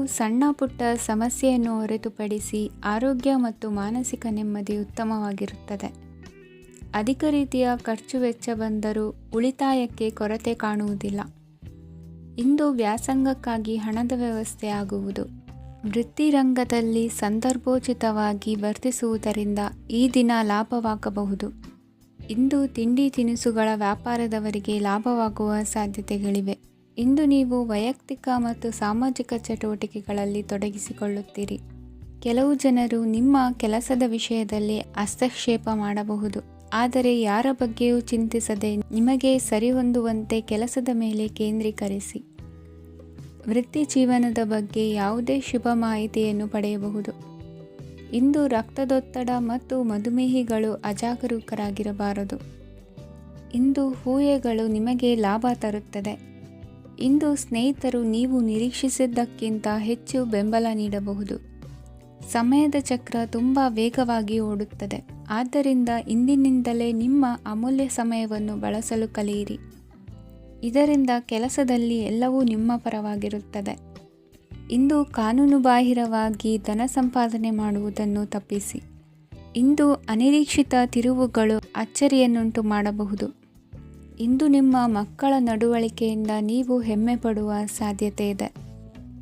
ಸಣ್ಣ ಪುಟ್ಟ ಸಮಸ್ಯೆಯನ್ನು ಹೊರತುಪಡಿಸಿ ಆರೋಗ್ಯ ಮತ್ತು ಮಾನಸಿಕ ನೆಮ್ಮದಿ ಉತ್ತಮವಾಗಿರುತ್ತದೆ. ಅಧಿಕ ರೀತಿಯ ಖರ್ಚು ವೆಚ್ಚ ಬಂದರೂ ಉಳಿತಾಯಕ್ಕೆ ಕೊರತೆ ಕಾಣುವುದಿಲ್ಲ. ಇಂದು ವ್ಯಾಸಂಗಕ್ಕಾಗಿ ಹಣದ ವ್ಯವಸ್ಥೆ ಆಗುವುದು. ವೃತ್ತಿರಂಗದಲ್ಲಿ ಸಂದರ್ಭೋಚಿತವಾಗಿ ವರ್ತಿಸುವುದರಿಂದ ಈ ದಿನ ಲಾಭವಾಗಬಹುದು. ಇಂದು ತಿಂಡಿ ತಿನಿಸುಗಳ ವ್ಯಾಪಾರದವರಿಗೆ ಲಾಭವಾಗುವ ಸಾಧ್ಯತೆಗಳಿವೆ. ಇಂದು ನೀವು ವೈಯಕ್ತಿಕ ಮತ್ತು ಸಾಮಾಜಿಕ ಚಟುವಟಿಕೆಗಳಲ್ಲಿ ತೊಡಗಿಸಿಕೊಳ್ಳುತ್ತೀರಿ. ಕೆಲವು ಜನರು ನಿಮ್ಮ ಕೆಲಸದ ವಿಷಯದಲ್ಲಿ ಹಸ್ತಕ್ಷೇಪ ಮಾಡಬಹುದು, ಆದರೆ ಯಾರ ಬಗ್ಗೆಯೂ ಚಿಂತಿಸದೆ ನಿಮಗೆ ಸರಿಹೊಂದುವಂತೆ ಕೆಲಸದ ಮೇಲೆ ಕೇಂದ್ರೀಕರಿಸಿ. ವೃತ್ತಿ ಜೀವನದ ಬಗ್ಗೆ ಯಾವುದೇ ಶುಭ ಮಾಹಿತಿಯನ್ನು ಪಡೆಯಬಹುದು. ಇಂದು ರಕ್ತದೊತ್ತಡ ಮತ್ತು ಮಧುಮೇಹಿಗಳು ಅಜಾಗರೂಕರಾಗಿರಬಾರದು. ಇಂದು ಊಹೆಗಳು ನಿಮಗೆ ಲಾಭ ತರುತ್ತದೆ. ಇಂದು ಸ್ನೇಹಿತರು ನೀವು ನಿರೀಕ್ಷಿಸಿದ್ದಕ್ಕಿಂತ ಹೆಚ್ಚು ಬೆಂಬಲ ನೀಡಬಹುದು. ಸಮಯದ ಚಕ್ರ ತುಂಬ ವೇಗವಾಗಿ ಓಡುತ್ತದೆ. ಆದ್ದರಿಂದ ಇಂದಿನಿಂದಲೇ ನಿಮ್ಮ ಅಮೂಲ್ಯ ಸಮಯವನ್ನು ಬಳಸಲು ಕಲಿಯಿರಿ. ಇದರಿಂದ ಕೆಲಸದಲ್ಲಿ ಎಲ್ಲವೂ ನಿಮ್ಮ ಪರವಾಗಿರುತ್ತದೆ. ಇಂದು ಕಾನೂನುಬಾಹಿರವಾಗಿ ಧನ ಸಂಪಾದನೆ ಮಾಡುವುದನ್ನು ತಪ್ಪಿಸಿ. ಇಂದು ಅನಿರೀಕ್ಷಿತ ತಿರುವುಗಳು ಅಚ್ಚರಿಯನ್ನುಂಟು ಮಾಡಬಹುದು. ಇಂದು ನಿಮ್ಮ ಮಕ್ಕಳ ನಡವಳಿಕೆಯಿಂದ ನೀವು ಹೆಮ್ಮೆ ಪಡುವ ಸಾಧ್ಯತೆ ಇದೆ.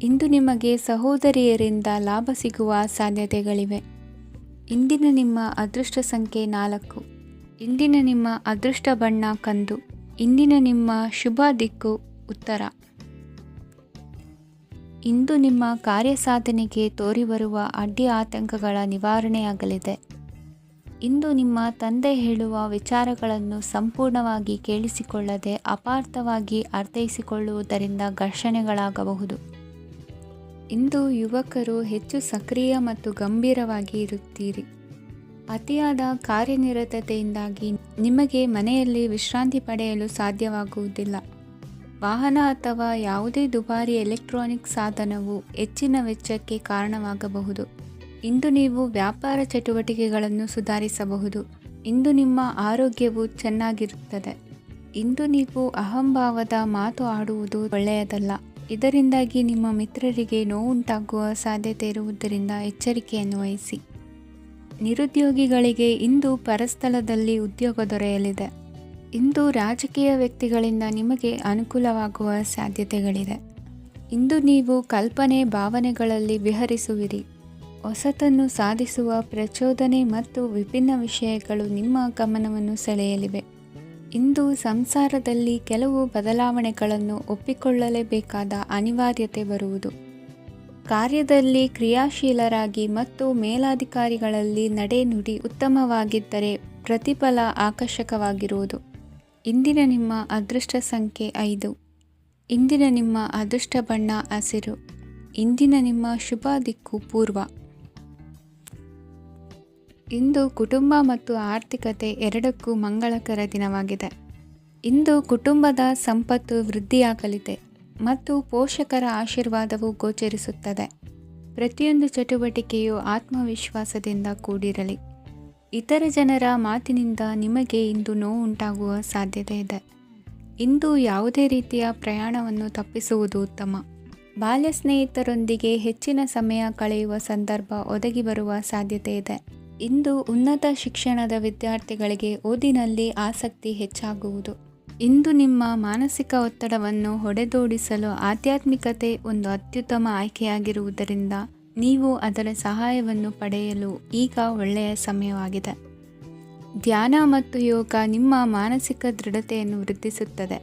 ಇಂದು ನಿಮಗೆ ಸಹೋದರಿಯರಿಂದ ಲಾಭ ಸಿಗುವ ಸಾಧ್ಯತೆಗಳಿವೆ. ಇಂದಿನ ನಿಮ್ಮ ಅದೃಷ್ಟ ಸಂಖ್ಯೆ 4. ಇಂದಿನ ನಿಮ್ಮ ಅದೃಷ್ಟ ಬಣ್ಣ ಕಂದು. ಇಂದಿನ ನಿಮ್ಮ ಶುಭ ದಿಕ್ಕು ಉತ್ತರ. ಇಂದು ನಿಮ್ಮ ಕಾರ್ಯಸಾಧನೆಗೆ ತೋರಿಬರುವ ಅಡ್ಡಿ ಆತಂಕಗಳ ನಿವಾರಣೆಯಾಗಲಿದೆ. ಇಂದು ನಿಮ್ಮ ತಂದೆ ಹೇಳುವ ವಿಚಾರಗಳನ್ನು ಸಂಪೂರ್ಣವಾಗಿ ಕೇಳಿಸಿಕೊಳ್ಳದೆ ಅಪಾರ್ಥವಾಗಿ ಅರ್ಥೈಸಿಕೊಳ್ಳುವುದರಿಂದ ಘರ್ಷಣೆಗಳಾಗಬಹುದು. ಇಂದು ಯುವಕರು ಹೆಚ್ಚು ಸಕ್ರಿಯ ಮತ್ತು ಗಂಭೀರವಾಗಿ ಇರುತ್ತೀರಿ. ಅತಿಯಾದ ಕಾರ್ಯನಿರತತೆಯಿಂದಾಗಿ ನಿಮಗೆ ಮನೆಯಲ್ಲಿ ವಿಶ್ರಾಂತಿ ಪಡೆಯಲು ಸಾಧ್ಯವಾಗುವುದಿಲ್ಲ. ವಾಹನ ಅಥವಾ ಯಾವುದೇ ದುಬಾರಿ ಎಲೆಕ್ಟ್ರಾನಿಕ್ ಸಾಧನವು ಹೆಚ್ಚಿನ ವೆಚ್ಚಕ್ಕೆ ಕಾರಣವಾಗಬಹುದು. ಇಂದು ನೀವು ವ್ಯಾಪಾರ ಚಟುವಟಿಕೆಗಳನ್ನು ಸುಧಾರಿಸಬಹುದು. ಇಂದು ನಿಮ್ಮ ಆರೋಗ್ಯವು ಚೆನ್ನಾಗಿರುತ್ತದೆ. ಇಂದು ನೀವು ಅಹಂಭಾವದ ಮಾತು ಆಡುವುದು ಒಳ್ಳೆಯದಲ್ಲ. ಇದರಿಂದಾಗಿ ನಿಮ್ಮ ಮಿತ್ರರಿಗೆ ನೋವುಂಟಾಗುವ ಸಾಧ್ಯತೆ ಇರುವುದರಿಂದ ಎಚ್ಚರಿಕೆಯನ್ನು ವಹಿಸಿ. ನಿರುದ್ಯೋಗಿಗಳಿಗೆ ಇಂದು ಪರಸ್ಥಳದಲ್ಲಿ ಉದ್ಯೋಗ ದೊರೆಯಲಿದೆ. ಇಂದು ರಾಜಕೀಯ ವ್ಯಕ್ತಿಗಳಿಂದ ನಿಮಗೆ ಅನುಕೂಲವಾಗುವ ಸಾಧ್ಯತೆಗಳಿದೆ. ಇಂದು ನೀವು ಕಲ್ಪನೆ ಭಾವನೆಗಳಲ್ಲಿ ವಿಹರಿಸುವಿರಿ. ಹೊಸತನ್ನು ಸಾಧಿಸುವ ಪ್ರಚೋದನೆ ಮತ್ತು ವಿಭಿನ್ನ ವಿಷಯಗಳು ನಿಮ್ಮ ಗಮನವನ್ನು ಸೆಳೆಯಲಿವೆ. ಇಂದು ಸಂಸಾರದಲ್ಲಿ ಕೆಲವು ಬದಲಾವಣೆಗಳನ್ನು ಒಪ್ಪಿಕೊಳ್ಳಲೇಬೇಕಾದ ಅನಿವಾರ್ಯತೆ ಬರುವುದು. ಕಾರ್ಯದಲ್ಲಿ ಕ್ರಿಯಾಶೀಲರಾಗಿ ಮತ್ತು ಮೇಲಾಧಿಕಾರಿಗಳಲ್ಲಿ ನಡೆನುಡಿ ಉತ್ತಮವಾಗಿದ್ದರೆ ಪ್ರತಿಫಲ ಆಕರ್ಷಕವಾಗಿರುವುದು. ಇಂದಿನ ನಿಮ್ಮ ಅದೃಷ್ಟ ಸಂಖ್ಯೆ 5. ಇಂದಿನ ನಿಮ್ಮ ಅದೃಷ್ಟ ಬಣ್ಣ ಹಸಿರು. ಇಂದಿನ ನಿಮ್ಮ ಶುಭ ದಿಕ್ಕು ಪೂರ್ವ. ಇಂದು ಕುಟುಂಬ ಮತ್ತು ಆರ್ಥಿಕತೆ ಎರಡಕ್ಕೂ ಮಂಗಳಕರ ದಿನವಾಗಿದೆ. ಇಂದು ಕುಟುಂಬದ ಸಂಪತ್ತು ವೃದ್ಧಿಯಾಗಲಿದೆ ಮತ್ತು ಪೋಷಕರ ಆಶೀರ್ವಾದವು ಗೋಚರಿಸುತ್ತದೆ. ಪ್ರತಿಯೊಂದು ಚಟುವಟಿಕೆಯು ಆತ್ಮವಿಶ್ವಾಸದಿಂದ ಕೂಡಿರಲಿ. ಇತರ ಜನರ ಮಾತಿನಿಂದ ನಿಮಗೆ ಇಂದು ನೋವುಂಟಾಗುವ ಸಾಧ್ಯತೆ ಇದೆ. ಇಂದು ಯಾವುದೇ ರೀತಿಯ ಪ್ರಯಾಣವನ್ನು ತಪ್ಪಿಸುವುದು ಉತ್ತಮ. ಬಾಲ್ಯ ಸ್ನೇಹಿತರೊಂದಿಗೆ ಹೆಚ್ಚಿನ ಸಮಯ ಕಳೆಯುವ ಸಂದರ್ಭ ಒದಗಿ ಬರುವ ಸಾಧ್ಯತೆ ಇದೆ. ಇಂದು ಉನ್ನತ ಶಿಕ್ಷಣದ ವಿದ್ಯಾರ್ಥಿಗಳಿಗೆ ಓದಿನಲ್ಲಿ ಆಸಕ್ತಿ ಹೆಚ್ಚಾಗುವುದು. ಇಂದು ನಿಮ್ಮ ಮಾನಸಿಕ ಒತ್ತಡವನ್ನು ಹೊಡೆದೋಡಿಸಲು ಆಧ್ಯಾತ್ಮಿಕತೆ ಒಂದು ಅತ್ಯುತ್ತಮ ಆಯ್ಕೆಯಾಗಿರುವುದರಿಂದ ನೀವು ಅದರ ಸಹಾಯವನ್ನು ಪಡೆಯಲು ಈಗ ಒಳ್ಳೆಯ ಸಮಯವಾಗಿದೆ. ಧ್ಯಾನ ಮತ್ತು ಯೋಗ ನಿಮ್ಮ ಮಾನಸಿಕ ದೃಢತೆಯನ್ನು ವೃದ್ಧಿಸುತ್ತದೆ.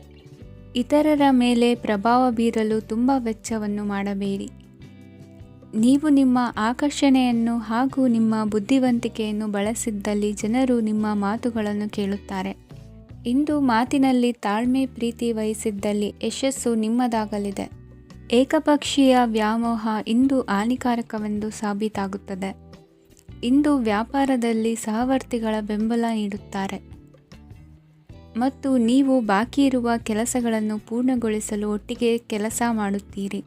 ಇತರರ ಮೇಲೆ ಪ್ರಭಾವ ಬೀರಲು ತುಂಬ ವೆಚ್ಚವನ್ನು ಮಾಡಬೇಡಿ. ನೀವು ನಿಮ್ಮ ಆಕರ್ಷಣೆಯನ್ನು ಹಾಗೂ ನಿಮ್ಮ ಬುದ್ಧಿವಂತಿಕೆಯನ್ನು ಬಳಸಿದ್ದಲ್ಲಿ ಜನರು ನಿಮ್ಮ ಮಾತುಗಳನ್ನು ಕೇಳುತ್ತಾರೆ. ಇಂದು ಮಾತಿನಲ್ಲಿ ತಾಳ್ಮೆ ಪ್ರೀತಿ ವಹಿಸಿದ್ದಲ್ಲಿ ಯಶಸ್ಸು ನಿಮ್ಮದಾಗಲಿದೆ. ಏಕಪಕ್ಷೀಯ ವ್ಯಾಮೋಹ ಇಂದು ಹಾನಿಕಾರಕವೆಂದು ಸಾಬೀತಾಗುತ್ತದೆ. ಇಂದು ವ್ಯಾಪಾರದಲ್ಲಿ ಸಹವರ್ತಿಗಳ ಬೆಂಬಲ ನೀಡುತ್ತಾರೆ ಮತ್ತು ನೀವು ಬಾಕಿ ಇರುವ ಕೆಲಸಗಳನ್ನು ಪೂರ್ಣಗೊಳಿಸಲು ಒಟ್ಟಿಗೆ ಕೆಲಸ ಮಾಡುತ್ತೀರಿ.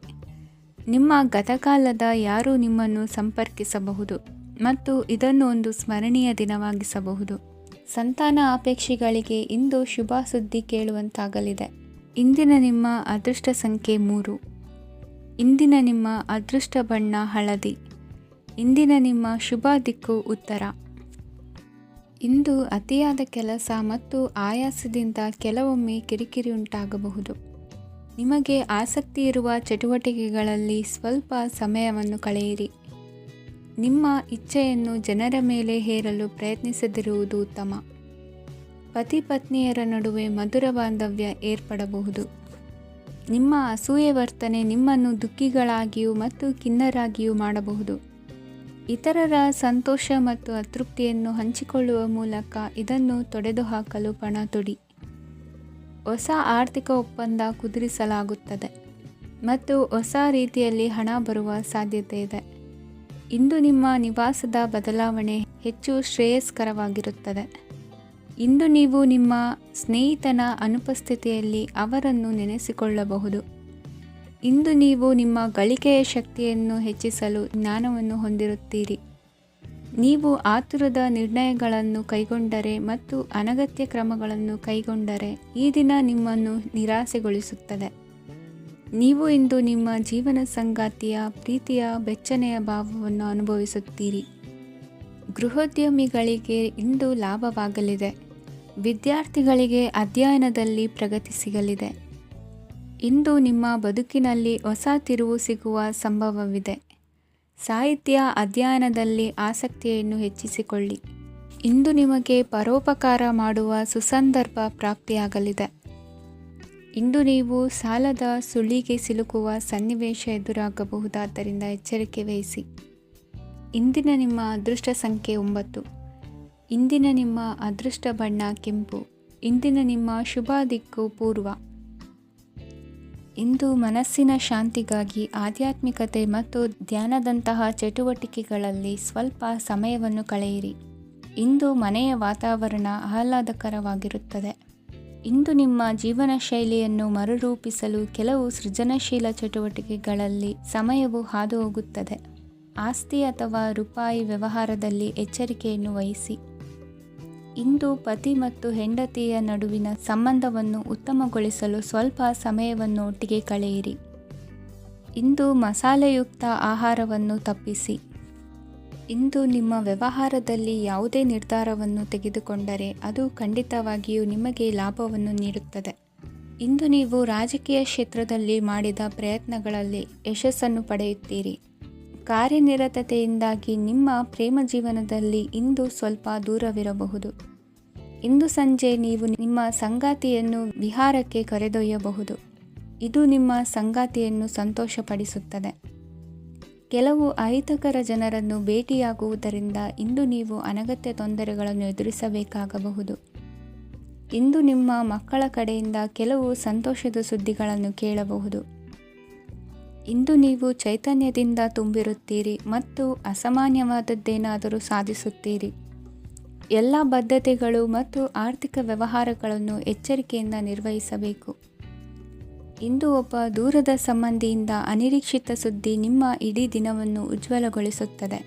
ನಿಮ್ಮ ಗತಕಾಲದ ಯಾರೂ ನಿಮ್ಮನ್ನು ಸಂಪರ್ಕಿಸಬಹುದು ಮತ್ತು ಇದನ್ನು ಒಂದು ಸ್ಮರಣೀಯ ದಿನವಾಗಿಸಬಹುದು. ಸಂತಾನ ಅಪೇಕ್ಷಿಗಳಿಗೆ ಇಂದು ಶುಭ ಸುದ್ದಿ ಕೇಳುವಂತಾಗಲಿದೆ. ಇಂದಿನ ನಿಮ್ಮ ಅದೃಷ್ಟ ಸಂಖ್ಯೆ 3. ಇಂದಿನ ನಿಮ್ಮ ಅದೃಷ್ಟ ಬಣ್ಣ ಹಳದಿ. ಇಂದಿನ ನಿಮ್ಮ ಶುಭ ದಿಕ್ಕು ಉತ್ತರ. ಇಂದು ಅತಿಯಾದ ಕೆಲಸ ಮತ್ತು ಆಯಾಸದಿಂದ ಕೆಲವೊಮ್ಮೆ ಕಿರಿಕಿರಿ ಉಂಟಾಗಬಹುದು. ನಿಮಗೆ ಆಸಕ್ತಿ ಇರುವ ಚಟುವಟಿಕೆಗಳಲ್ಲಿ ಸ್ವಲ್ಪ ಸಮಯವನ್ನು ಕಳೆಯಿರಿ. ನಿಮ್ಮ ಇಚ್ಛೆಯನ್ನು ಜನರ ಮೇಲೆ ಹೇರಲು ಪ್ರಯತ್ನಿಸದಿರುವುದು ಉತ್ತಮ. ಪತಿ ಪತ್ನಿಯರ ನಡುವೆ ಮಧುರ ಬಾಂಧವ್ಯ ಏರ್ಪಡಬಹುದು. ನಿಮ್ಮ ಅಸೂಯೆ ವರ್ತನೆ ನಿಮ್ಮನ್ನು ದುಃಖಿಗಳಾಗಿಯೂ ಮತ್ತು ಖಿನ್ನರಾಗಿಯೂ ಮಾಡಬಹುದು. ಇತರರ ಸಂತೋಷ ಮತ್ತು ಅತೃಪ್ತಿಯನ್ನು ಹಂಚಿಕೊಳ್ಳುವ ಮೂಲಕ ಇದನ್ನು ತೊಡೆದುಹಾಕಲು ಪಣ ತೊಡಿ. ಹೊಸ ಆರ್ಥಿಕ ಒಪ್ಪಂದ ಕುದುರಿಸಲಾಗುತ್ತದೆ ಮತ್ತು ಹೊಸ ರೀತಿಯಲ್ಲಿ ಹಣ ಬರುವ ಸಾಧ್ಯತೆ ಇದೆ. ಇಂದು ನಿಮ್ಮ ನಿವಾಸದ ಬದಲಾವಣೆ ಹೆಚ್ಚು ಶ್ರೇಯಸ್ಕರವಾಗಿರುತ್ತದೆ. ಇಂದು ನೀವು ನಿಮ್ಮ ಸ್ನೇಹಿತನ ಅನುಪಸ್ಥಿತಿಯಲ್ಲಿ ಅವರನ್ನು ನೆನೆಸಿಕೊಳ್ಳಬಹುದು. ಇಂದು ನೀವು ನಿಮ್ಮ ಗಳಿಕೆಯ ಶಕ್ತಿಯನ್ನು ಹೆಚ್ಚಿಸಲು ಜ್ಞಾನವನ್ನು ಹೊಂದಿರುತ್ತೀರಿ. ನೀವು ಆತುರದ ನಿರ್ಣಯಗಳನ್ನು ಕೈಗೊಂಡರೆ ಮತ್ತು ಅನಗತ್ಯ ಕ್ರಮಗಳನ್ನು ಕೈಗೊಂಡರೆ ಈ ದಿನ ನಿಮ್ಮನ್ನು ನಿರಾಸೆಗೊಳಿಸುತ್ತದೆ. ನೀವು ಇಂದು ನಿಮ್ಮ ಜೀವನ ಸಂಗಾತಿಯ ಪ್ರೀತಿಯ ಬೆಚ್ಚನೆಯ ಭಾವವನ್ನು ಅನುಭವಿಸುತ್ತೀರಿ. ಗೃಹೋದ್ಯಮಿಗಳಿಗೆ ಇಂದು ಲಾಭವಾಗಲಿದೆ. ವಿದ್ಯಾರ್ಥಿಗಳಿಗೆ ಅಧ್ಯಯನದಲ್ಲಿ ಪ್ರಗತಿ ಸಿಗಲಿದೆ. ಇಂದು ನಿಮ್ಮ ಬದುಕಿನಲ್ಲಿ ಹೊಸ ತಿರುವು ಸಿಗುವ ಸಂಭವವಿದೆ. ಸಾಹಿತ್ಯ ಅಧ್ಯಯನದಲ್ಲಿ ಆಸಕ್ತಿಯನ್ನು ಹೆಚ್ಚಿಸಿಕೊಳ್ಳಿ. ಇಂದು ನಿಮಗೆ ಪರೋಪಕಾರ ಮಾಡುವ ಸುಸಂದರ್ಭ ಪ್ರಾಪ್ತಿಯಾಗಲಿದೆ. ಇಂದು ನೀವು ಸಾಲದ ಸುಳಿಗೆ ಸಿಲುಕುವ ಸನ್ನಿವೇಶ ಎದುರಾಗಬಹುದಾದ್ದರಿಂದ ಎಚ್ಚರಿಕೆ ವಹಿಸಿ. ಇಂದಿನ ನಿಮ್ಮ ಅದೃಷ್ಟ ಸಂಖ್ಯೆ 9. ಇಂದಿನ ನಿಮ್ಮ ಅದೃಷ್ಟ ಬಣ್ಣ ಕೆಂಪು. ಇಂದಿನ ನಿಮ್ಮ ಶುಭ ದಿಕ್ಕು ಪೂರ್ವ. ಇಂದು ಮನಸ್ಸಿನ ಶಾಂತಿಗಾಗಿ ಆಧ್ಯಾತ್ಮಿಕತೆ ಮತ್ತು ಧ್ಯಾನದಂತಹ ಚಟುವಟಿಕೆಗಳಲ್ಲಿ ಸ್ವಲ್ಪ ಸಮಯವನ್ನು ಕಳೆಯಿರಿ. ಇಂದು ಮನೆಯ ವಾತಾವರಣ ಆಹ್ಲಾದಕರವಾಗಿರುತ್ತದೆ. ಇಂದು ನಿಮ್ಮ ಜೀವನ ಶೈಲಿಯನ್ನು ಮರುರೂಪಿಸಲು ಕೆಲವು ಸೃಜನಶೀಲ ಚಟುವಟಿಕೆಗಳಲ್ಲಿ ಸಮಯವು ಹಾದುಹೋಗುತ್ತದೆ. ಆಸ್ತಿ ಅಥವಾ ರೂಪಾಯಿ ವ್ಯವಹಾರದಲ್ಲಿ ಎಚ್ಚರಿಕೆಯನ್ನು ವಹಿಸಿ. ಇಂದು ಪತಿ ಮತ್ತು ಹೆಂಡತಿಯ ನಡುವಿನ ಸಂಬಂಧವನ್ನು ಉತ್ತಮಗೊಳಿಸಲು ಸ್ವಲ್ಪ ಸಮಯವನ್ನು ಒಟ್ಟಿಗೆ ಕಳೆಯಿರಿ. ಇಂದು ಮಸಾಲೆಯುಕ್ತ ಆಹಾರವನ್ನು ತಪ್ಪಿಸಿ. ಇಂದು ನಿಮ್ಮ ವ್ಯವಹಾರದಲ್ಲಿ ಯಾವುದೇ ನಿರ್ಧಾರವನ್ನು ತೆಗೆದುಕೊಂಡರೆ ಅದು ಖಂಡಿತವಾಗಿಯೂ ನಿಮಗೆ ಲಾಭವನ್ನು ನೀಡುತ್ತದೆ. ಇಂದು ನೀವು ರಾಜಕೀಯ ಕ್ಷೇತ್ರದಲ್ಲಿ ಮಾಡಿದ ಪ್ರಯತ್ನಗಳಲ್ಲಿ ಯಶಸ್ಸನ್ನು ಪಡೆಯುತ್ತೀರಿ. ಕಾರ್ಯನಿರತತೆಯಿಂದಾಗಿ ನಿಮ್ಮ ಪ್ರೇಮ ಜೀವನದಲ್ಲಿ ಇಂದು ಸ್ವಲ್ಪ ದೂರವಿರಬಹುದು. ಇಂದು ಸಂಜೆ ನೀವು ನಿಮ್ಮ ಸಂಗಾತಿಯನ್ನು ವಿಹಾರಕ್ಕೆ ಕರೆದೊಯ್ಯಬಹುದು. ಇದು ನಿಮ್ಮ ಸಂಗಾತಿಯನ್ನು ಸಂತೋಷಪಡಿಸುತ್ತದೆ. ಕೆಲವು ಅಹಿತಕರ ಜನರನ್ನು ಭೇಟಿಯಾಗುವುದರಿಂದ ಇಂದು ನೀವು ಅನಗತ್ಯ ತೊಂದರೆಗಳನ್ನು ಎದುರಿಸಬೇಕಾಗಬಹುದು. ಇಂದು ನಿಮ್ಮ ಮಕ್ಕಳ ಕಡೆಯಿಂದ ಕೆಲವು ಸಂತೋಷದ ಸುದ್ದಿಗಳನ್ನು ಕೇಳಬಹುದು. ಇಂದು ನೀವು ಚೈತನ್ಯದಿಂದ ತುಂಬಿರುತ್ತೀರಿ ಮತ್ತು ಅಸಾಮಾನ್ಯವಾದದ್ದೇನಾದರೂ ಸಾಧಿಸುತ್ತೀರಿ. ಎಲ್ಲ ಬದ್ಧತೆಗಳು ಮತ್ತು ಆರ್ಥಿಕ ವ್ಯವಹಾರಗಳನ್ನು ಎಚ್ಚರಿಕೆಯಿಂದ ನಿರ್ವಹಿಸಬೇಕು. ಇಂದು ಒಬ್ಬ ದೂರದ ಸಂಬಂಧಿಯಿಂದ ಅನಿರೀಕ್ಷಿತ ಸುದ್ದಿ ನಿಮ್ಮ ಇಡೀ ದಿನವನ್ನು ಉಜ್ವಲಗೊಳಿಸುತ್ತದೆ.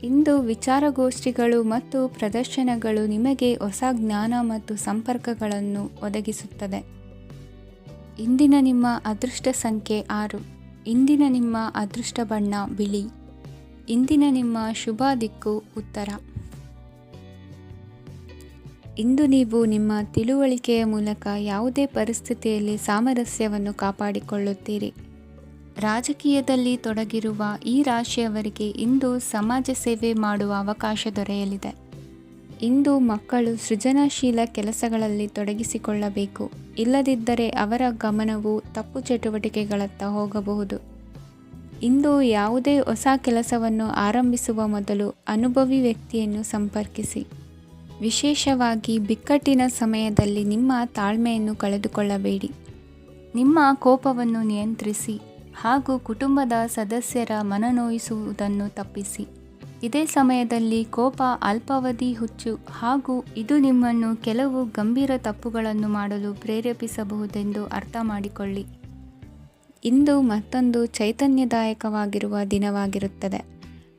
ಇಂದು ವಿಚಾರಗೋಷ್ಠಿಗಳು ಮತ್ತು ಪ್ರದರ್ಶನಗಳು ನಿಮಗೆ ಹೊಸ ಜ್ಞಾನ ಮತ್ತು ಸಂಪರ್ಕಗಳನ್ನು ಒದಗಿಸುತ್ತದೆ. ಇಂದಿನ ನಿಮ್ಮ ಅದೃಷ್ಟ ಸಂಖ್ಯೆ 6. ಇಂದಿನ ನಿಮ್ಮ ಅದೃಷ್ಟ ಬಣ್ಣ ಬಿಳಿ. ಇಂದಿನ ನಿಮ್ಮ ಶುಭ ದಿಕ್ಕು ಉತ್ತರ. ಇಂದು ನೀವು ನಿಮ್ಮ ತಿಳುವಳಿಕೆಯ ಮೂಲಕ ಯಾವುದೇ ಪರಿಸ್ಥಿತಿಯಲ್ಲಿ ಸಾಮರಸ್ಯವನ್ನು ಕಾಪಾಡಿಕೊಳ್ಳುತ್ತೀರಿ. ರಾಜಕೀಯದಲ್ಲಿ ತೊಡಗಿರುವ ಈ ರಾಶಿಯವರಿಗೆ ಇಂದು ಸಮಾಜ ಸೇವೆ ಮಾಡುವ ಅವಕಾಶ ದೊರೆಯಲಿದೆ. ಇಂದು ಮಕ್ಕಳು ಸೃಜನಶೀಲ ಕೆಲಸಗಳಲ್ಲಿ ತೊಡಗಿಸಿಕೊಳ್ಳಬೇಕು. ಇಲ್ಲದಿದ್ದರೆ ಅವರ ಗಮನವು ತಪ್ಪು ಚಟುವಟಿಕೆಗಳತ್ತ ಹೋಗಬಹುದು. ಇಂದು ಯಾವುದೇ ಹೊಸ ಕೆಲಸವನ್ನು ಆರಂಭಿಸುವ ಮೊದಲು ಅನುಭವಿ ವ್ಯಕ್ತಿಯನ್ನು ಸಂಪರ್ಕಿಸಿ. ವಿಶೇಷವಾಗಿ ಬಿಕ್ಕಟ್ಟಿನ ಸಮಯದಲ್ಲಿ ನಿಮ್ಮ ತಾಳ್ಮೆಯನ್ನು ಕಳೆದುಕೊಳ್ಳಬೇಡಿ. ನಿಮ್ಮ ಕೋಪವನ್ನು ನಿಯಂತ್ರಿಸಿ ಹಾಗೂ ಕುಟುಂಬದ ಸದಸ್ಯರ ಮನನೋಯಿಸುವುದನ್ನು ತಪ್ಪಿಸಿ. ಇದೇ ಸಮಯದಲ್ಲಿ ಕೋಪ ಅಲ್ಪಾವಧಿ ಹುಚ್ಚು ಹಾಗೂ ಇದು ನಿಮ್ಮನ್ನು ಕೆಲವು ಗಂಭೀರ ತಪ್ಪುಗಳನ್ನು ಮಾಡಲು ಪ್ರೇರೇಪಿಸಬಹುದೆಂದು ಅರ್ಥ ಮಾಡಿಕೊಳ್ಳಿ. ಇಂದು ಮತ್ತೊಂದು ಚೈತನ್ಯದಾಯಕವಾಗಿರುವ ದಿನವಾಗಿರುತ್ತದೆ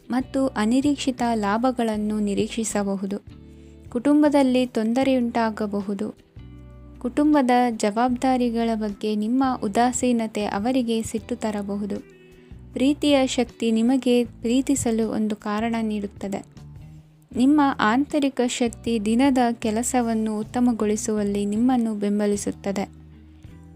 ಮತ್ತು ಅನಿರೀಕ್ಷಿತ ಲಾಭಗಳನ್ನು ನಿರೀಕ್ಷಿಸಬಹುದು. ಕುಟುಂಬದಲ್ಲಿ ತೊಂದರೆಯುಂಟಾಗಬಹುದು. ಕುಟುಂಬದ ಜವಾಬ್ದಾರಿಗಳ ಬಗ್ಗೆ ನಿಮ್ಮ ಉದಾಸೀನತೆ ಅವರಿಗೆ ಸಿಟ್ಟು ತರಬಹುದು. ಪ್ರೀತಿಯ ಶಕ್ತಿ ನಿಮಗೆ ಪ್ರೀತಿಸಲು ಒಂದು ಕಾರಣ ನೀಡುತ್ತದೆ. ನಿಮ್ಮ ಆಂತರಿಕ ಶಕ್ತಿ ದಿನದ ಕೆಲಸವನ್ನು ಉತ್ತಮಗೊಳಿಸುವಲ್ಲಿ ನಿಮ್ಮನ್ನು ಬೆಂಬಲಿಸುತ್ತದೆ.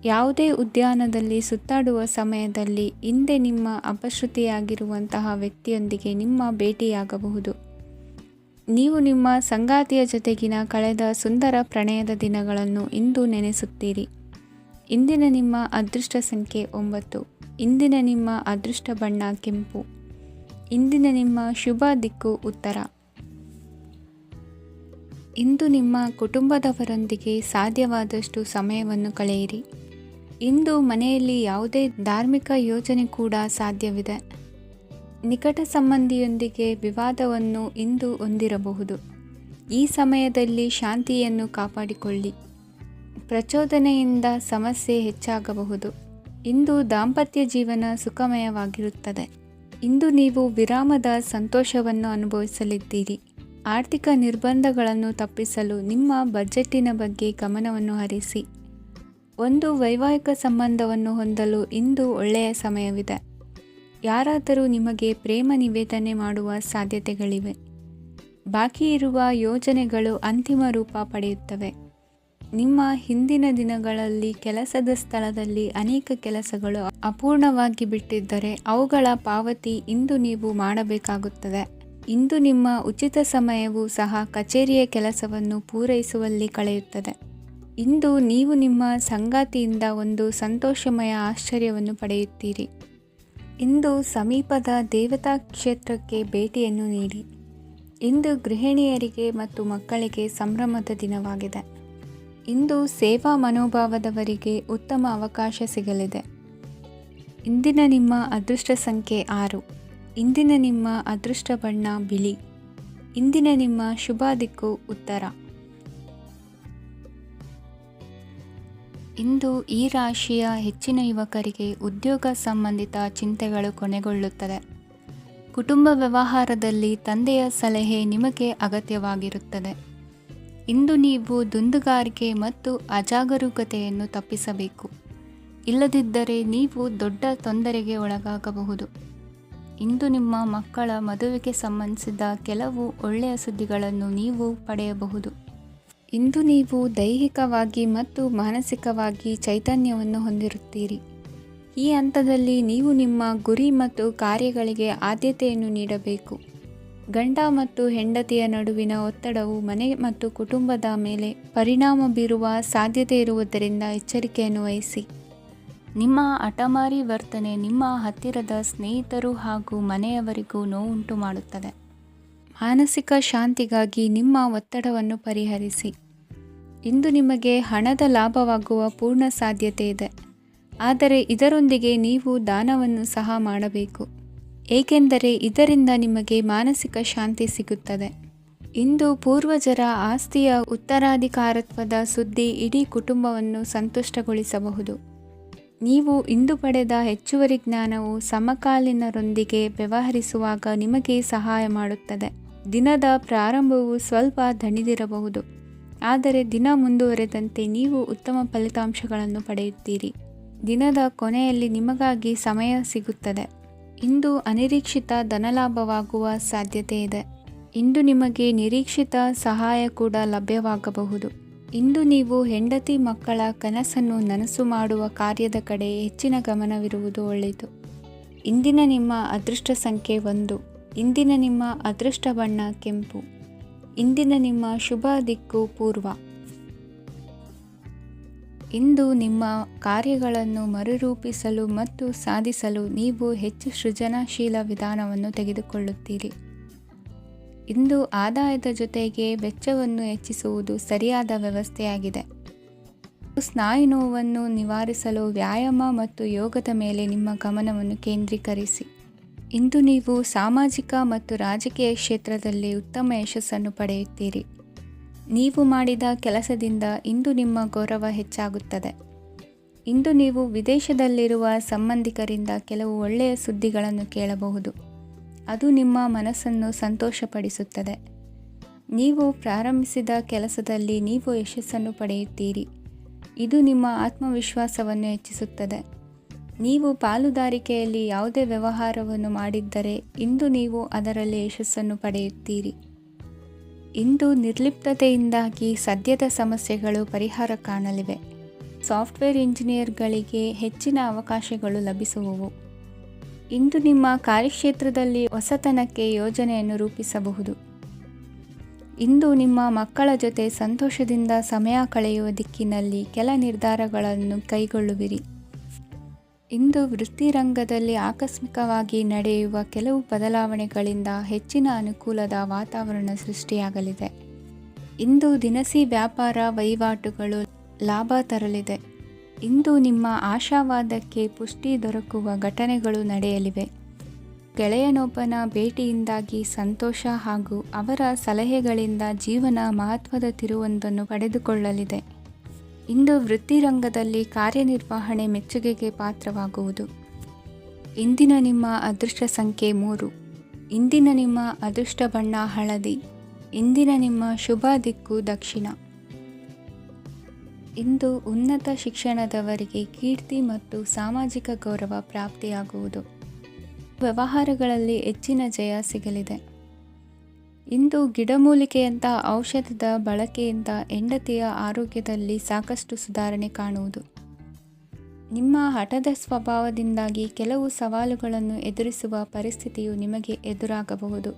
ಯಾವುದೇ ಉದ್ಯಾನದಲ್ಲಿ ಸುತ್ತಾಡುವ ಸಮಯದಲ್ಲಿ ಹಿಂದೆ ನಿಮ್ಮ ಅಪಶ್ರುತಿಯಾಗಿರುವಂತಹ ವ್ಯಕ್ತಿಯೊಂದಿಗೆ ನಿಮ್ಮ ಭೇಟಿಯಾಗಬಹುದು. ನೀವು ನಿಮ್ಮ ಸಂಗಾತಿಯ ಜೊತೆಗಿನ ಕಳೆದ ಸುಂದರ ಪ್ರಣಯದ ದಿನಗಳನ್ನು ಇಂದು ನೆನೆಸುತ್ತೀರಿ. ಇಂದಿನ ನಿಮ್ಮ ಅದೃಷ್ಟ ಸಂಖ್ಯೆ 9. ಇಂದಿನ ನಿಮ್ಮ ಅದೃಷ್ಟ ಬಣ್ಣ ಕೆಂಪು. ಇಂದಿನ ನಿಮ್ಮ ಶುಭ ದಿಕ್ಕು ಉತ್ತರ. ಇಂದು ನಿಮ್ಮ ಕುಟುಂಬದವರೊಂದಿಗೆ ಸಾಧ್ಯವಾದಷ್ಟು ಸಮಯವನ್ನು ಕಳೆಯಿರಿ. ಇಂದು ಮನೆಯಲ್ಲಿ ಯಾವುದೇ ಧಾರ್ಮಿಕ ಯೋಜನೆ ಕೂಡ ಸಾಧ್ಯವಿದೆ. ನಿಕಟ ಸಂಬಂಧಿಯೊಂದಿಗೆ ವಿವಾದವನ್ನು ಇಂದು ಹೊಂದಿರಬಹುದು. ಈ ಸಮಯದಲ್ಲಿ ಶಾಂತಿಯನ್ನು ಕಾಪಾಡಿಕೊಳ್ಳಿ. ಪ್ರಚೋದನೆಯಿಂದ ಸಮಸ್ಯೆ ಹೆಚ್ಚಾಗಬಹುದು. ಇಂದು ದಾಂಪತ್ಯ ಜೀವನ ಸುಖಮಯವಾಗಿರುತ್ತದೆ. ಇಂದು ನೀವು ವಿರಾಮದ ಸಂತೋಷವನ್ನು ಅನುಭವಿಸಲಿದ್ದೀರಿ. ಆರ್ಥಿಕ ನಿರ್ಬಂಧಗಳನ್ನು ತಪ್ಪಿಸಲು ನಿಮ್ಮ ಬಜೆಟ್ಟಿನ ಬಗ್ಗೆ ಗಮನವನ್ನು ಹರಿಸಿ. ಒಂದು ವೈವಾಹಿಕ ಸಂಬಂಧವನ್ನು ಹೊಂದಲು ಇಂದು ಒಳ್ಳೆಯ ಸಮಯವಿದೆ. ಯಾರಾದರೂ ನಿಮಗೆ ಪ್ರೇಮ ನಿವೇದನೆ ಮಾಡುವ ಸಾಧ್ಯತೆಗಳಿವೆ. ಬಾಕಿ ಇರುವ ಯೋಜನೆಗಳು ಅಂತಿಮ ರೂಪ ಪಡೆಯುತ್ತವೆ. ನಿಮ್ಮ ಹಿಂದಿನ ದಿನಗಳಲ್ಲಿ ಕೆಲಸದ ಸ್ಥಳದಲ್ಲಿ ಅನೇಕ ಕೆಲಸಗಳು ಅಪೂರ್ಣವಾಗಿ ಬಿಟ್ಟಿದ್ದರೆ ಅವುಗಳ ಪಾವತಿ ಇಂದು ನೀವು ಮಾಡಬೇಕಾಗುತ್ತದೆ. ಇಂದು ನಿಮ್ಮ ಉಚಿತ ಸಮಯವೂ ಸಹ ಕಚೇರಿಯ ಕೆಲಸವನ್ನು ಪೂರೈಸುವಲ್ಲಿ ಕಳೆಯುತ್ತದೆ. ಇಂದು ನೀವು ನಿಮ್ಮ ಸಂಗಾತಿಯಿಂದ ಒಂದು ಸಂತೋಷಮಯ ಆಶ್ಚರ್ಯವನ್ನು ಪಡೆಯುತ್ತೀರಿ. ಇಂದು ಸಮೀಪದ ದೇವತಾ ಕ್ಷೇತ್ರಕ್ಕೆ ಭೇಟಿಯನ್ನು ನೀಡಿ. ಇಂದು ಗೃಹಿಣಿಯರಿಗೆ ಮತ್ತು ಮಕ್ಕಳಿಗೆ ಸಂಭ್ರಮದ ದಿನವಾಗಿದೆ. ಇಂದು ಸೇವಾ ಮನೋಭಾವದವರಿಗೆ ಉತ್ತಮ ಅವಕಾಶ ಸಿಗಲಿದೆ. ಇಂದಿನ ನಿಮ್ಮ ಅದೃಷ್ಟ ಸಂಖ್ಯೆ 6. ಇಂದಿನ ನಿಮ್ಮ ಅದೃಷ್ಟ ಬಣ್ಣ ಬಿಳಿ. ಇಂದಿನ ನಿಮ್ಮ ಶುಭ ದಿಕ್ಕು ಉತ್ತರ. ಇಂದು ಈ ರಾಶಿಯ ಹೆಚ್ಚಿನ ಯುವಕರಿಗೆ ಉದ್ಯೋಗ ಸಂಬಂಧಿತ ಚಿಂತೆಗಳು ಕೊನೆಗೊಳ್ಳುತ್ತದೆ. ಕುಟುಂಬ ವ್ಯವಹಾರದಲ್ಲಿ ತಂದೆಯ ಸಲಹೆ ನಿಮಗೆ ಅಗತ್ಯವಾಗಿರುತ್ತದೆ. ಇಂದು ನೀವು ದುಂದುಗಾರಿಕೆ ಮತ್ತು ಅಜಾಗರೂಕತೆಯನ್ನು ತಪ್ಪಿಸಬೇಕು. ಇಲ್ಲದಿದ್ದರೆ ನೀವು ದೊಡ್ಡ ತೊಂದರೆಗೆ ಒಳಗಾಗಬಹುದು. ಇಂದು ನಿಮ್ಮ ಮಕ್ಕಳ ಮದುವೆಗೆ ಸಂಬಂಧಿಸಿದ ಕೆಲವು ಒಳ್ಳೆಯ ಸುದ್ದಿಗಳನ್ನು ನೀವು ಪಡೆಯಬಹುದು. ಇಂದು ನೀವು ದೈಹಿಕವಾಗಿ ಮತ್ತು ಮಾನಸಿಕವಾಗಿ ಚೈತನ್ಯವನ್ನು ಹೊಂದಿರುತ್ತೀರಿ. ಈ ಹಂತದಲ್ಲಿ ನೀವು ನಿಮ್ಮ ಗುರಿ ಮತ್ತು ಕಾರ್ಯಗಳಿಗೆ ಆದ್ಯತೆಯನ್ನು ನೀಡಬೇಕು. ಗಂಡ ಮತ್ತು ಹೆಂಡತಿಯ ನಡುವಿನ ಒತ್ತಡವು ಮನೆ ಮತ್ತು ಕುಟುಂಬದ ಮೇಲೆ ಪರಿಣಾಮ ಬೀರುವ ಸಾಧ್ಯತೆ ಇರುವುದರಿಂದ ಎಚ್ಚರಿಕೆಯನ್ನು ವಹಿಸಿ. ನಿಮ್ಮ ಹಠಮಾರಿ ವರ್ತನೆ ನಿಮ್ಮ ಹತ್ತಿರದ ಸ್ನೇಹಿತರು ಹಾಗೂ ಮನೆಯವರಿಗೂ ನೋವುಂಟು ಮಾಡುತ್ತದೆ. ಮಾನಸಿಕ ಶಾಂತಿಗಾಗಿ ನಿಮ್ಮ ಒತ್ತಡವನ್ನು ಪರಿಹರಿಸಿ. ಇಂದು ನಿಮಗೆ ಹಣದ ಲಾಭವಾಗುವ ಪೂರ್ಣ ಸಾಧ್ಯತೆ ಇದೆ. ಆದರೆ ಇದರೊಂದಿಗೆ ನೀವು ದಾನವನ್ನು ಸಹ ಮಾಡಬೇಕು, ಏಕೆಂದರೆ ಇದರಿಂದ ನಿಮಗೆ ಮಾನಸಿಕ ಶಾಂತಿ ಸಿಗುತ್ತದೆ. ಇಂದು ಪೂರ್ವಜರ ಆಸ್ತಿಯ ಉತ್ತರಾಧಿಕಾರತ್ವದ ಸುದ್ದಿ ಇಡೀ ಕುಟುಂಬವನ್ನು ಸಂತುಷ್ಟಗೊಳಿಸಬಹುದು. ನೀವು ಇಂದು ಪಡೆದ ಹೆಚ್ಚುವರಿ ಜ್ಞಾನವು ಸಮಕಾಲೀನರೊಂದಿಗೆ ವ್ಯವಹರಿಸುವಾಗ ನಿಮಗೆ ಸಹಾಯ ಮಾಡುತ್ತದೆ. ದಿನದ ಪ್ರಾರಂಭವು ಸ್ವಲ್ಪ ದಣಿದಿರಬಹುದು, ಆದರೆ ದಿನ ಮುಂದುವರೆದಂತೆ ನೀವು ಉತ್ತಮ ಫಲಿತಾಂಶಗಳನ್ನು ಪಡೆಯುತ್ತೀರಿ. ದಿನದ ಕೊನೆಯಲ್ಲಿ ನಿಮಗಾಗಿ ಸಮಯ ಸಿಗುತ್ತದೆ. ಇಂದು ಅನಿರೀಕ್ಷಿತ ಧನಲಾಭವಾಗುವ ಸಾಧ್ಯತೆ ಇದೆ. ಇಂದು ನಿಮಗೆ ನಿರೀಕ್ಷಿತ ಸಹಾಯ ಕೂಡ ಲಭ್ಯವಾಗಬಹುದು. ಇಂದು ನೀವು ಹೆಂಡತಿ ಮಕ್ಕಳ ಕನಸನ್ನು ನನಸು ಮಾಡುವ ಕಾರ್ಯದ ಕಡೆ ಹೆಚ್ಚಿನ ಗಮನವಿರುವುದು ಒಳ್ಳೆಯದು. ಇಂದಿನ ನಿಮ್ಮ ಅದೃಷ್ಟ ಸಂಖ್ಯೆ 1. ಇಂದಿನ ನಿಮ್ಮ ಅದೃಷ್ಟ ಬಣ್ಣ ಕೆಂಪು. ಇಂದಿನ ನಿಮ್ಮ ಶುಭ ದಿಕ್ಕು ಪೂರ್ವ. ಇಂದು ನಿಮ್ಮ ಕಾರ್ಯಗಳನ್ನು ಮರುರೂಪಿಸಲು ಮತ್ತು ಸಾಧಿಸಲು ನೀವು ಹೆಚ್ಚು ಸೃಜನಶೀಲ ವಿಧಾನವನ್ನು ತೆಗೆದುಕೊಳ್ಳುತ್ತೀರಿ. ಇಂದು ಆದಾಯದ ಜೊತೆಗೆ ವೆಚ್ಚವನ್ನು ಹೆಚ್ಚಿಸುವುದು ಸರಿಯಾದ ವ್ಯವಸ್ಥೆಯಾಗಿದೆ. ಸ್ನಾಯು ನೋವನ್ನು ನಿವಾರಿಸಲು ವ್ಯಾಯಾಮ ಮತ್ತು ಯೋಗದ ಮೇಲೆ ನಿಮ್ಮ ಗಮನವನ್ನು ಕೇಂದ್ರೀಕರಿಸಿ. ಇಂದು ನೀವು ಸಾಮಾಜಿಕ ಮತ್ತು ರಾಜಕೀಯ ಕ್ಷೇತ್ರದಲ್ಲಿ ಉತ್ತಮ ಯಶಸ್ಸನ್ನು ಪಡೆಯುತ್ತೀರಿ. ನೀವು ಮಾಡಿದ ಕೆಲಸದಿಂದ ಇಂದು ನಿಮ್ಮ ಗೌರವ ಹೆಚ್ಚಾಗುತ್ತದೆ. ಇಂದು ನೀವು ವಿದೇಶದಲ್ಲಿರುವ ಸಂಬಂಧಿಕರಿಂದ ಕೆಲವು ಒಳ್ಳೆಯ ಸುದ್ದಿಗಳನ್ನು ಕೇಳಬಹುದು. ಅದು ನಿಮ್ಮ ಮನಸ್ಸನ್ನು ಸಂತೋಷಪಡಿಸುತ್ತದೆ. ನೀವು ಪ್ರಾರಂಭಿಸಿದ ಕೆಲಸದಲ್ಲಿ ನೀವು ಯಶಸ್ಸನ್ನು ಪಡೆಯುತ್ತೀರಿ. ಇದು ನಿಮ್ಮ ಆತ್ಮವಿಶ್ವಾಸವನ್ನು ಹೆಚ್ಚಿಸುತ್ತದೆ. ನೀವು ಪಾಲುದಾರಿಕೆಯಲ್ಲಿ ಯಾವುದೇ ವ್ಯವಹಾರವನ್ನು ಮಾಡಿದ್ದರೆ ಇಂದು ನೀವು ಅದರಲ್ಲಿ ಯಶಸ್ಸನ್ನು ಪಡೆಯುತ್ತೀರಿ. ಇಂದು ನಿರ್ಲಿಪ್ತತೆಯಿಂದಾಗಿ ಸದ್ಯದ ಸಮಸ್ಯೆಗಳು ಪರಿಹಾರ ಕಾಣಲಿವೆ. ಸಾಫ್ಟ್ವೇರ್ ಇಂಜಿನಿಯರ್ಗಳಿಗೆ ಹೆಚ್ಚಿನ ಅವಕಾಶಗಳು ಲಭಿಸುವವು. ಇಂದು ನಿಮ್ಮ ಕಾರ್ಯಕ್ಷೇತ್ರದಲ್ಲಿ ಹೊಸತನಕ್ಕೆ ಯೋಜನೆಯನ್ನು ರೂಪಿಸಬಹುದು. ಇಂದು ನಿಮ್ಮ ಮಕ್ಕಳ ಜೊತೆ ಸಂತೋಷದಿಂದ ಸಮಯ ಕಳೆಯುವ ದಿಕ್ಕಿನಲ್ಲಿ ಕೆಲ ನಿರ್ಧಾರಗಳನ್ನು ಕೈಗೊಳ್ಳುವಿರಿ. ಇಂದು ವೃತ್ತಿರಂಗದಲ್ಲಿ ಆಕಸ್ಮಿಕವಾಗಿ ನಡೆಯುವ ಕೆಲವು ಬದಲಾವಣೆಗಳಿಂದ ಹೆಚ್ಚಿನ ಅನುಕೂಲದ ವಾತಾವರಣ ಸೃಷ್ಟಿಯಾಗಲಿದೆ. ಇಂದು ದಿನಸಿ ವ್ಯಾಪಾರ ವಹಿವಾಟುಗಳು ಲಾಭ ತರಲಿದೆ. ಇಂದು ನಿಮ್ಮ ಆಶಾವಾದಕ್ಕೆ ಪುಷ್ಟಿ ದೊರಕುವ ಘಟನೆಗಳು ನಡೆಯಲಿವೆ. ಗೆಳೆಯನೊಬ್ಬನ ಭೇಟಿಯಿಂದಾಗಿ ಸಂತೋಷ ಹಾಗೂ ಅವರ ಸಲಹೆಗಳಿಂದ ಜೀವನ ಮಹತ್ವದ ತಿರುವೊಂದನ್ನು ಪಡೆದುಕೊಳ್ಳಲಿದೆ. ಇಂದು ವೃತ್ತಿರಂಗದಲ್ಲಿ ಕಾರ್ಯನಿರ್ವಹಣೆ ಮೆಚ್ಚುಗೆಗೆ ಪಾತ್ರವಾಗುವುದು. ಇಂದಿನ ನಿಮ್ಮ ಅದೃಷ್ಟ ಸಂಖ್ಯೆ 3. ಇಂದಿನ ನಿಮ್ಮ ಅದೃಷ್ಟ ಬಣ್ಣ ಹಳದಿ. ಇಂದಿನ ನಿಮ್ಮ ಶುಭ ದಿಕ್ಕು ದಕ್ಷಿಣ. ಇಂದು ಉನ್ನತ ಶಿಕ್ಷಣದವರಿಗೆ ಕೀರ್ತಿ ಮತ್ತು ಸಾಮಾಜಿಕ ಗೌರವ ಪ್ರಾಪ್ತಿಯಾಗುವುದು. ವ್ಯವಹಾರಗಳಲ್ಲಿ ಹೆಚ್ಚಿನ ಜಯ ಸಿಗಲಿದೆ. ಇಂದು ಗಿಡಮೂಲಿಕೆಯಂಥ ಔಷಧದ ಬಳಕೆಯಿಂದ ಹೆಂಡತಿಯ ಆರೋಗ್ಯದಲ್ಲಿ ಸಾಕಷ್ಟು ಸುಧಾರಣೆ ಕಾಣುವುದು. ನಿಮ್ಮ ಹಠದ ಸ್ವಭಾವದಿಂದಾಗಿ ಕೆಲವು ಸವಾಲುಗಳನ್ನು ಎದುರಿಸುವ ಪರಿಸ್ಥಿತಿಯು ನಿಮಗೆ ಎದುರಾಗಬಹುದು.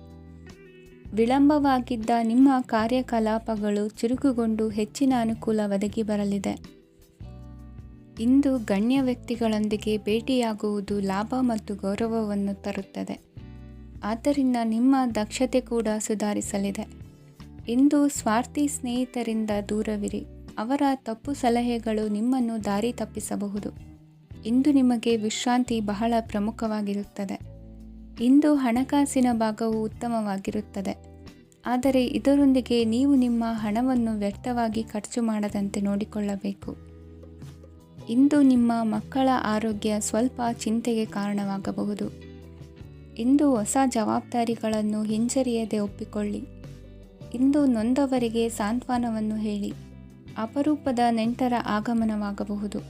ವಿಳಂಬವಾಗಿದ್ದ ನಿಮ್ಮ ಕಾರ್ಯಕಲಾಪಗಳು ಚುರುಕುಗೊಂಡು ಹೆಚ್ಚಿನ ಅನುಕೂಲ ಒದಗಿ ಬರಲಿದೆ. ಇಂದು ಗಣ್ಯ ವ್ಯಕ್ತಿಗಳೊಂದಿಗೆ ಭೇಟಿಯಾಗುವುದು ಲಾಭ ಮತ್ತು ಗೌರವವನ್ನು ತರುತ್ತದೆ. ಆದ್ದರಿಂದ ನಿಮ್ಮ ದಕ್ಷತೆ ಕೂಡ ಸುಧಾರಿಸಲಿದೆ. ಇಂದು ಸ್ವಾರ್ಥಿ ಸ್ನೇಹಿತರಿಂದ ದೂರವಿರಿ. ಅವರ ತಪ್ಪು ಸಲಹೆಗಳು ನಿಮ್ಮನ್ನು ದಾರಿ ತಪ್ಪಿಸಬಹುದು. ಇಂದು ನಿಮಗೆ ವಿಶ್ರಾಂತಿ ಬಹಳ ಪ್ರಮುಖವಾಗಿರುತ್ತದೆ. ಇಂದು ಹಣಕಾಸಿನ ಭಾಗವು ಉತ್ತಮವಾಗಿರುತ್ತದೆ. ಆದರೆ ಇದರೊಂದಿಗೆ ನೀವು ನಿಮ್ಮ ಹಣವನ್ನು ವ್ಯರ್ಥವಾಗಿ ಖರ್ಚು ಮಾಡದಂತೆ ನೋಡಿಕೊಳ್ಳಬೇಕು. ಇಂದು ನಿಮ್ಮ ಮಕ್ಕಳ ಆರೋಗ್ಯ ಸ್ವಲ್ಪ ಚಿಂತೆಗೆ ಕಾರಣವಾಗಬಹುದು. ಇಂದು ಹೊಸ ಜವಾಬ್ದಾರಿಗಳನ್ನು ಹಿಂಜರಿಯದೆ ಒಪ್ಪಿಕೊಳ್ಳಿ. ಇಂದು ನೊಂದವರಿಗೆ ಸಾಂತ್ವನವನ್ನು ಹೇಳಿ. ಅಪರೂಪದ ನೆಂಟರ ಆಗಮನವಾಗಬಹುದು.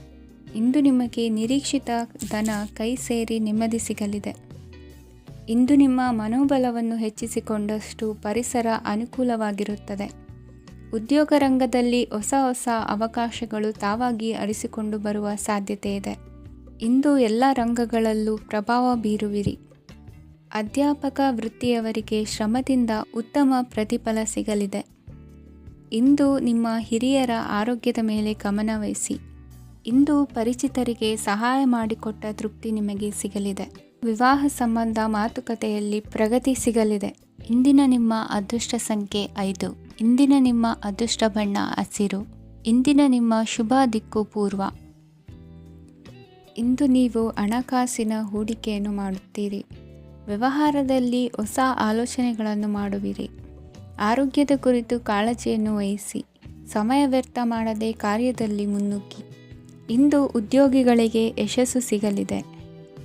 ಇಂದು ನಿಮಗೆ ನಿರೀಕ್ಷಿತ ಧನ ಕೈ ಸೇರಿ ನೆಮ್ಮದಿ ಸಿಗಲಿದೆ. ಇಂದು ನಿಮ್ಮ ಮನೋಬಲವನ್ನು ಹೆಚ್ಚಿಸಿಕೊಂಡಷ್ಟು ಪರಿಸರ ಅನುಕೂಲವಾಗಿರುತ್ತದೆ. ಉದ್ಯೋಗ ರಂಗದಲ್ಲಿ ಹೊಸ ಅವಕಾಶಗಳು ತಾವಾಗಿ ಅರಿಸಿಕೊಂಡು ಬರುವ ಸಾಧ್ಯತೆ ಇದೆ. ಇಂದು ಎಲ್ಲ ರಂಗಗಳಲ್ಲೂ ಪ್ರಭಾವ ಬೀರುವಿರಿ. ಅಧ್ಯಾಪಕ ವೃತ್ತಿಯವರಿಗೆ ಶ್ರಮದಿಂದ ಉತ್ತಮ ಪ್ರತಿಫಲ ಸಿಗಲಿದೆ. ಇಂದು ನಿಮ್ಮ ಹಿರಿಯರ ಆರೋಗ್ಯದ ಮೇಲೆ ಗಮನ ವಹಿಸಿ. ಇಂದು ಪರಿಚಿತರಿಗೆ ಸಹಾಯ ಮಾಡಿಕೊಟ್ಟ ತೃಪ್ತಿ ನಿಮಗೆ ಸಿಗಲಿದೆ. ವಿವಾಹ ಸಂಬಂಧ ಮಾತುಕತೆಯಲ್ಲಿ ಪ್ರಗತಿ ಸಿಗಲಿದೆ. ಇಂದಿನ ನಿಮ್ಮ ಅದೃಷ್ಟ ಸಂಖ್ಯೆ 5. ಇಂದಿನ ನಿಮ್ಮ ಅದೃಷ್ಟ ಬಣ್ಣ ಹಸಿರು. ಇಂದಿನ ನಿಮ್ಮ ಶುಭ ದಿಕ್ಕು ಪೂರ್ವ. ಇಂದು ನೀವು ಹಣಕಾಸಿನ ಹೂಡಿಕೆಯನ್ನು ಮಾಡುತ್ತೀರಿ. ವ್ಯವಹಾರದಲ್ಲಿ ಹೊಸ ಆಲೋಚನೆಗಳನ್ನು ಮಾಡುವಿರಿ. ಆರೋಗ್ಯದ ಕುರಿತು ಕಾಳಜಿಯನ್ನು ವಹಿಸಿ. ಸಮಯ ವ್ಯರ್ಥ ಮಾಡದೆ ಕಾರ್ಯದಲ್ಲಿ ಮುನ್ನುಗ್ಗಿ. ಇಂದು ಉದ್ಯೋಗಿಗಳಿಗೆ ಯಶಸ್ಸು ಸಿಗಲಿದೆ.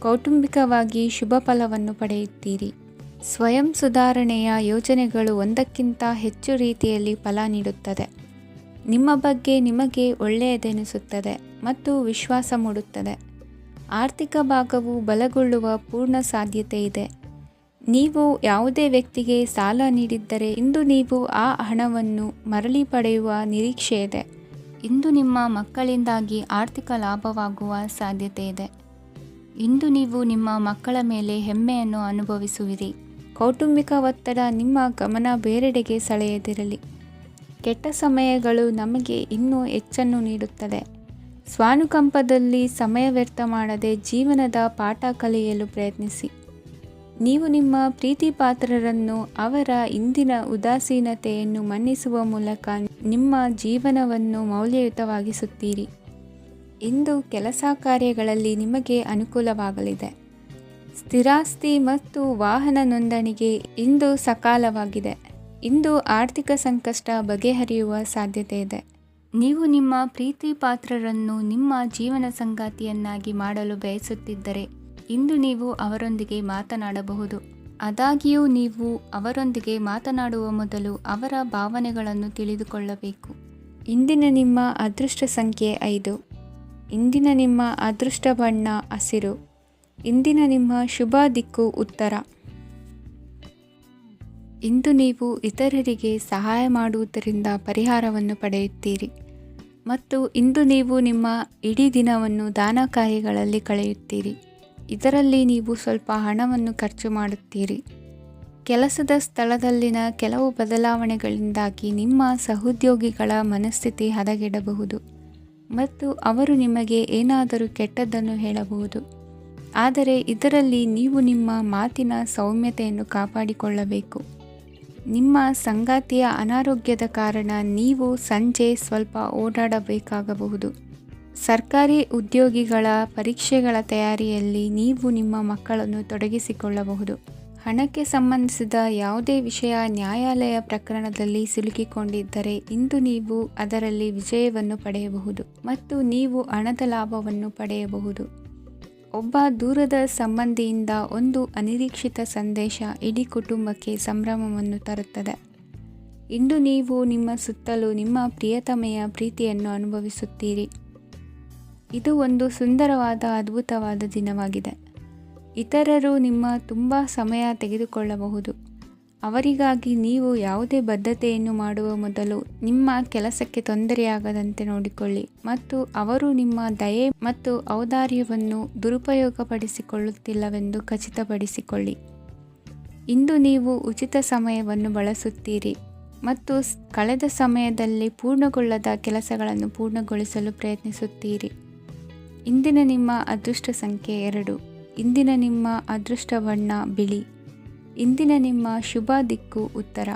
ಕೌಟುಂಬಿಕವಾಗಿ ಶುಭ ಫಲವನ್ನು ಪಡೆಯುತ್ತೀರಿ. ಸ್ವಯಂ ಸುಧಾರಣೆಯ ಯೋಜನೆಗಳು ಒಂದಕ್ಕಿಂತ ಹೆಚ್ಚು ರೀತಿಯಲ್ಲಿ ಫಲ ನೀಡುತ್ತದೆ. ನಿಮ್ಮ ಬಗ್ಗೆ ನಿಮಗೆ ಒಳ್ಳೆಯದೆನಿಸುತ್ತದೆ ಮತ್ತು ವಿಶ್ವಾಸ ಮೂಡುತ್ತದೆ. ಆರ್ಥಿಕ ಭಾಗವು ಬಲಗೊಳ್ಳುವ ಪೂರ್ಣ ಸಾಧ್ಯತೆ ಇದೆ. ನೀವು ಯಾವುದೇ ವ್ಯಕ್ತಿಗೆ ಸಾಲ ನೀಡಿದ್ದರೆ ಇಂದು ನೀವು ಆ ಹಣವನ್ನು ಮರಳಿ ಪಡೆಯುವ ನಿರೀಕ್ಷೆ ಇದೆ. ಇಂದು ನಿಮ್ಮ ಮಕ್ಕಳಿಂದಾಗಿ ಆರ್ಥಿಕ ಲಾಭವಾಗುವ ಸಾಧ್ಯತೆ ಇದೆ. ಇಂದು ನೀವು ನಿಮ್ಮ ಮಕ್ಕಳ ಮೇಲೆ ಹೆಮ್ಮೆಯನ್ನು ಅನುಭವಿಸುವಿರಿ. ಕೌಟುಂಬಿಕ ಒತ್ತಡ ನಿಮ್ಮ ಗಮನ ಬೇರೆಡೆಗೆ ಸೆಳೆಯದಿರಲಿ. ಕೆಟ್ಟ ಸಮಯಗಳು ನಮಗೆ ಇನ್ನೂ ಹೆಚ್ಚನ್ನು ನೀಡುತ್ತದೆ. ಸ್ವಾನುಕಂಪದಲ್ಲಿ ಸಮಯ ವ್ಯರ್ಥ ಮಾಡದೆ ಜೀವನದ ಪಾಠ ಕಲಿಯಲು ಪ್ರಯತ್ನಿಸಿ. ನೀವು ನಿಮ್ಮ ಪ್ರೀತಿ ಪಾತ್ರರನ್ನು ಅವರ ಇಂದಿನ ಉದಾಸೀನತೆಯನ್ನು ಮನ್ನಿಸುವ ಮೂಲಕ ನಿಮ್ಮ ಜೀವನವನ್ನು ಮೌಲ್ಯಯುತವಾಗಿಸುತ್ತೀರಿ. ಇಂದು ಕೆಲಸ ಕಾರ್ಯಗಳಲ್ಲಿ ನಿಮಗೆ ಅನುಕೂಲವಾಗಲಿದೆ. ಸ್ಥಿರಾಸ್ತಿ ಮತ್ತು ವಾಹನ ನೋಂದಣಿಗೆ ಇಂದು ಸಕಾಲವಾಗಿದೆ. ಇಂದು ಆರ್ಥಿಕ ಸಂಕಷ್ಟ ಬಗೆಹರಿಯುವ ಸಾಧ್ಯತೆ ಇದೆ. ನೀವು ನಿಮ್ಮ ಪ್ರೀತಿ ಪಾತ್ರರನ್ನು ನಿಮ್ಮ ಜೀವನ ಸಂಗಾತಿಯನ್ನಾಗಿ ಮಾಡಲು ಬಯಸುತ್ತಿದ್ದರೆ ಇಂದು ನೀವು ಅವರೊಂದಿಗೆ ಮಾತನಾಡಬಹುದು. ಆದಾಗ್ಯೂ ನೀವು ಅವರೊಂದಿಗೆ ಮಾತನಾಡುವ ಮೊದಲು ಅವರ ಭಾವನೆಗಳನ್ನು ತಿಳಿದುಕೊಳ್ಳಬೇಕು. ಇಂದಿನ ನಿಮ್ಮ ಅದೃಷ್ಟ ಸಂಖ್ಯೆ 5. ಇಂದಿನ ನಿಮ್ಮ ಅದೃಷ್ಟ ಬಣ್ಣ ಹಸಿರು. ಇಂದಿನ ನಿಮ್ಮ ಶುಭ ದಿಕ್ಕು ಉತ್ತರ. ಇಂದು ನೀವು ಇತರರಿಗೆ ಸಹಾಯ ಮಾಡುವುದರಿಂದ ಪರಿಹಾರವನ್ನು ಪಡೆಯುತ್ತೀರಿ ಮತ್ತು ಇಂದು ನೀವು ನಿಮ್ಮ ಇಡೀ ದಿನವನ್ನು ದಾನ ಕಾರ್ಯಗಳಲ್ಲಿ ಕಳೆಯುತ್ತೀರಿ. ಇದರಲ್ಲಿ ನೀವು ಸ್ವಲ್ಪ ಹಣವನ್ನು ಖರ್ಚು ಮಾಡುತ್ತೀರಿ. ಕೆಲಸದ ಸ್ಥಳದಲ್ಲಿನ ಕೆಲವು ಬದಲಾವಣೆಗಳಿಂದಾಗಿ ನಿಮ್ಮ ಸಹೋದ್ಯೋಗಿಗಳ ಮನಸ್ಥಿತಿ ಹದಗೆಡಬಹುದು ಮತ್ತು ಅವರು ನಿಮಗೆ ಏನಾದರೂ ಕೆಟ್ಟದ್ದನ್ನು ಹೇಳಬಹುದು. ಆದರೆ ಇದರಲ್ಲಿ ನೀವು ನಿಮ್ಮ ಮಾತಿನ ಸೌಮ್ಯತೆಯನ್ನು ಕಾಪಾಡಿಕೊಳ್ಳಬೇಕು. ನಿಮ್ಮ ಸಂಗಾತಿಯ ಅನಾರೋಗ್ಯದ ಕಾರಣ ನೀವು ಸಂಜೆ ಸ್ವಲ್ಪ ಓಡಾಡಬೇಕಾಗಬಹುದು. ಸರ್ಕಾರಿ ಉದ್ಯೋಗಿಗಳ ಪರೀಕ್ಷೆಗಳ ತಯಾರಿಯಲ್ಲಿ ನೀವು ನಿಮ್ಮ ಮಕ್ಕಳನ್ನು ತೊಡಗಿಸಿಕೊಳ್ಳಬಹುದು. ಹಣಕ್ಕೆ ಸಂಬಂಧಿಸಿದ ಯಾವುದೇ ವಿಷಯ ನ್ಯಾಯಾಲಯ ಪ್ರಕರಣದಲ್ಲಿ ಸಿಲುಕಿಕೊಂಡಿದ್ದರೆ ಇಂದು ನೀವು ಅದರಲ್ಲಿ ವಿಜಯವನ್ನು ಪಡೆಯಬಹುದು ಮತ್ತು ನೀವು ಹಣದ ಲಾಭವನ್ನು ಪಡೆಯಬಹುದು. ಒಬ್ಬ ದೂರದ ಸಂಬಂಧಿಯಿಂದ ಒಂದು ಅನಿರೀಕ್ಷಿತ ಸಂದೇಶ ಇಡೀ ಕುಟುಂಬಕ್ಕೆ ಸಂಭ್ರಮವನ್ನು ತರುತ್ತದೆ. ಇಂದು ನೀವು ನಿಮ್ಮ ಸುತ್ತಲೂ ನಿಮ್ಮ ಪ್ರಿಯತಮೆಯ ಪ್ರೀತಿಯನ್ನು ಅನುಭವಿಸುತ್ತೀರಿ. ಇದು ಒಂದು ಸುಂದರವಾದ ಅದ್ಭುತವಾದ ದಿನವಾಗಿದೆ. ಇತರರು ನಿಮ್ಮ ತುಂಬ ಸಮಯ ತೆಗೆದುಕೊಳ್ಳಬಹುದು. ಅವರಿಗಾಗಿ ನೀವು ಯಾವುದೇ ಬದ್ಧತೆಯನ್ನು ಮಾಡುವ ಮೊದಲು ನಿಮ್ಮ ಕೆಲಸಕ್ಕೆ ತೊಂದರೆಯಾಗದಂತೆ ನೋಡಿಕೊಳ್ಳಿ ಮತ್ತು ಅವರು ನಿಮ್ಮ ದಯೆ ಮತ್ತು ಔದಾರ್ಯವನ್ನು ದುರುಪಯೋಗಪಡಿಸಿಕೊಳ್ಳುತ್ತಿಲ್ಲವೆಂದು ಖಚಿತಪಡಿಸಿಕೊಳ್ಳಿ. ಇಂದು ನೀವು ಉಚಿತ ಸಮಯವನ್ನು ಬಳಸುತ್ತೀರಿ ಮತ್ತು ಕಳೆದ ಸಮಯದಲ್ಲಿ ಪೂರ್ಣಗೊಳ್ಳದ ಕೆಲಸಗಳನ್ನು ಪೂರ್ಣಗೊಳಿಸಲು ಪ್ರಯತ್ನಿಸುತ್ತೀರಿ. ಇಂದಿನ ನಿಮ್ಮ ಅದೃಷ್ಟ ಸಂಖ್ಯೆ 2. ಇಂದಿನ ನಿಮ್ಮ ಅದೃಷ್ಟ ಬಣ್ಣ ಬಿಳಿ. ಇಂದಿನ ನಿಮ್ಮ ಶುಭ ದಿಕ್ಕು ಉತ್ತರ.